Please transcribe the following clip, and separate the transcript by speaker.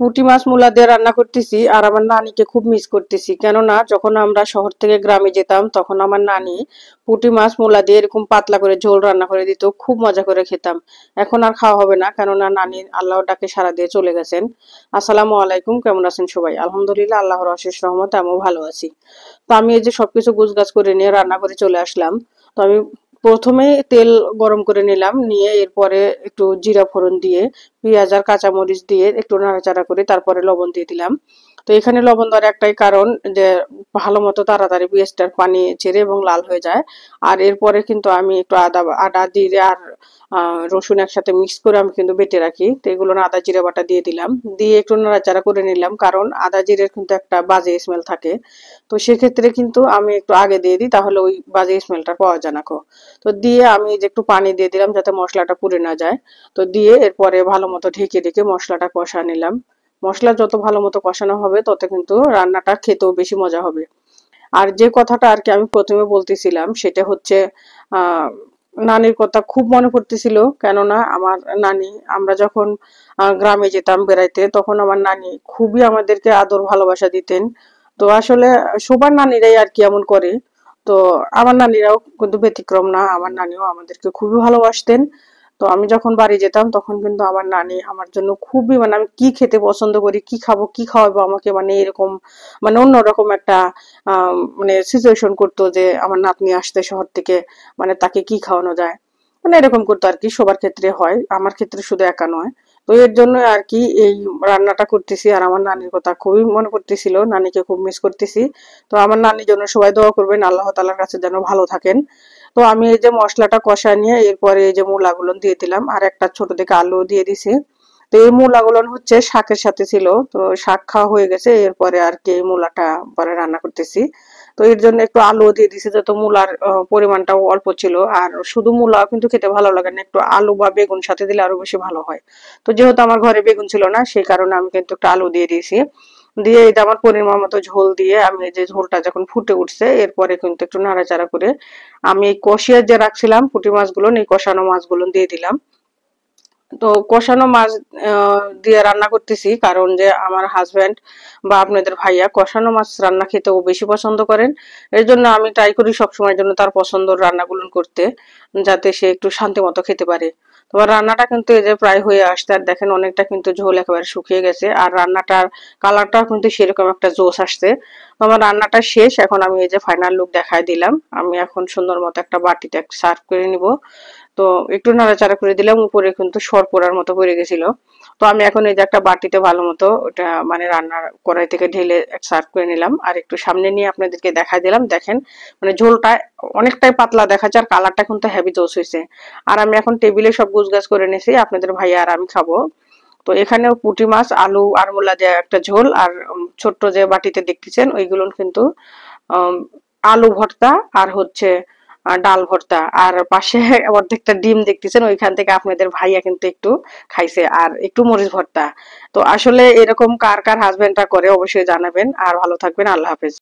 Speaker 1: পুঁটি মাছ মূলা দিয়ে রান্না করতেছি আর আমার নানিকে খুব মিস করতেছি। কেননা যখন আমরা শহর থেকে গ্রামে যেতাম তখন আমার নানি পুঁটি মাছ মূলা দিয়ে এরকম পাতলা করে ঝোল রান্না করে দিত, খুব মজা করে খেতাম। এখন আর খাওয়া হবে না, কেননা নানি আল্লাহর ডাকে সাড়া দিয়ে চলে গেছেন। আসসালামু আলাইকুম, কেমন আছেন সবাই? আলহামদুলিল্লাহ, আল্লাহর অশেষ রহমতে আমিও ভালো আছি। তো আমি এই যে সবকিছু গুছগাছ করে নিয়ে রান্না করে চলে আসলাম। তো আমি প্রথমে তেল গরম করে নিলাম, নিয়ে এরপরে একটু জিরা ফোড়ন দিয়ে পেঁয়াজ আর কাঁচামরিচ দিয়ে একটু নাড়াচাড়া করে তারপরে লবণ দিয়ে দিলাম। তো এখানে লবণ দেওয়ার একটাই কারণ যে ভালো মতো তাড়াতাড়ি পেঁয়াজটার পানি ছেড়ে এবং লাল হয়ে যায়। আর এরপরে কিন্তু আমি একটু আদা আদা জিরে আর রসুন একসাথে মিক্স করে আমি কিন্তু বেটে রাখি, তো এগুলো না আদা জিরে বাটা দিয়ে দিলাম, দিয়ে একটু নাড়াচাড়া করে নিলাম, কারণ আদা জিরের কিন্তু একটা বাজে স্মেল থাকে। তো সেক্ষেত্রে কিন্তু আমি একটু আগে দিয়ে দিই, তাহলে ওই বাজে স্মেলটা পাওয়া যায় না। তো দিয়ে আমি যে একটু পানি দিয়ে দিলাম যাতে মশলাটা পুড়ে না যায়। তো দিয়ে এরপরে ভালো মতো ঢেকে ঢেকে মশলাটা কষা নিলাম। মশলা যত ভালো মতো কষানো হবে তত কিন্তু রান্নাটা খেতেও বেশি মজা হবে। আর যে কথাটা আর কি আমি প্রথমে বলতেছিলাম সেটা হচ্ছে আহ নানির কথা খুব মনে পড়তেছিল। কেননা আমার নানি, আমরা যখন গ্রামে যেতাম বেড়াইতে তখন আমার নানি খুবই আমাদেরকে আদর ভালোবাসা দিতেন। তো আসলে সবার নানিরাই আর কি এমন করে। তো আমার নানিরাও কিন্তু ব্যতিক্রম না, আমার নানিও আমাদেরকে খুবই ভালোবাসতেন। তো আমি যখন বাড়ি যেতাম তখন কিন্তু আমার নানি আমার জন্য খুবই, মানে আমি কি খেতে পছন্দ করি, কি খাবো, কি খাওয়াবো আমাকে, মানে এরকম, মানে অন্যরকম একটা মানে সিচুয়েশন করতো যে আমার নাতনি আসতে শহর থেকে, মানে তাকে কি খাওয়ানো যায়, মানে এরকম করতো আর কি। সবার ক্ষেত্রে হয়, আমার ক্ষেত্রে শুধু একা নয়। তো এর জন্য আর কি এই রান্নাটা করতেছি। আর আমার নানির কথা খুবই মনে পড়তেছিল, নানিকে খুব মিস করতেছি। তো আমার নানির জন্য সবাই দোয়া করবেন, আল্লাহ তাআলার কাছে যেন ভালো থাকেন। তো আমি এই যে মশলাটা কষা নিয়ে এরপরে এই যে মূলাগুলো দিয়ে দিলাম আর একটা ছোট থেকে আলু দিয়ে দিছি। তো এই মূলাগুলো হচ্ছে শাকের সাথে ছিল, তো শাক খাওয়া হয়ে গেছে, এরপরে আর কি এই মূলাটা পরে রান্না করতেছি। তো এর জন্য একটু আলু দিয়ে দিছি, যত মূলার পরিমাণটাও অল্প ছিল। আর শুধু মূলা কিন্তু খেতে ভালো লাগে না, একটু আলু বা বেগুন সাথে দিলে আরো বেশি ভালো হয়। তো যেহেতু আমার ঘরে বেগুন ছিল না সেই কারণে আমি কিন্তু একটু আলু দিয়ে দিয়েছি। দিয়ে এটা আমার পরিমাণ মতো ঝোল দিয়ে আমি এই যে ঝোলটা যখন ফুটে উঠছে এরপরে কিন্তু একটু নাড়াচাড়া করে আমি এই কষিয়ে যে রাখছিলাম পুঁটি মাছগুলো, এই কষানো মাছগুলো দিয়ে দিলাম। তো কষানো মাছ দিয়ে রান্না করতেছি কারণ যে আমার হাজবেন্ড বা আপনাদের ভাইয়া কষানো মাছ রান্না খেতেও বেশি পছন্দ করেন। এর জন্য আমি ট্রাই করি সবসময়ের জন্য তার পছন্দের রান্নাগুলো করতে, যাতে সে একটু শান্তি মতো খেতে পারে। তোমার রান্নাটা কিন্তু এই যে প্রায় হয়ে আসছে, আর দেখেন অনেকটা কিন্তু ঝোল একেবারে শুকিয়ে গেছে, আর রান্নাটার কালারটাও কিন্তু সেরকম একটা জোশ আসছে। তো আমার রান্নাটা শেষ, এখন আমি এই যে ফাইনাল লুক দেখাই দিলাম। আমি এখন সুন্দর মতো একটা বাটিতে সার্ভ করে নিব। তো একটু নাড়াচাড়া করে দিলাম, উপরে কিন্তু সর পড়ার মতো পড়ে গেছিল। তো আমি এখন এই যে একটা বাটিতে ভালো মতো ওটা মানে রান্নার কড়াই থেকে ঢেলে সার্ভ করে নিলাম, আর একটু সামনে নিয়ে আপনাদেরকে দেখাই দিলাম। দেখেন মানে ঝোলটা অনেকটাই পাতলা দেখাচ্ছে আর কালারটা কিন্তু হেভি জোস হয়েছে। আর আমি এখন টেবিলে সব গুছগাছ করে নিয়েছি, আপনাদের ভাইয়া আর আমি খাবো। তো এখানেও পুঁটি মাছ আলু আর মূলা দিয়ে একটা ঝোল, আর ছোট্ট যে বাটিতে দেখতেছেন ওইগুলো কিন্তু আম, আলু ভর্তা আর হচ্ছে ডাল ভর্তা, আর পাশে অর্ধেকটা ডিম দেখতেছেন, ওইখান থেকে আপনাদের ভাইয়া কিন্তু একটু খাইছে, আর একটু মরিচ ভর্তা। তো আসলে এরকম কার কার হাজবেন্ডরা করে অবশ্যই জানাবেন, আর ভালো থাকবেন, আল্লাহ হাফেজ।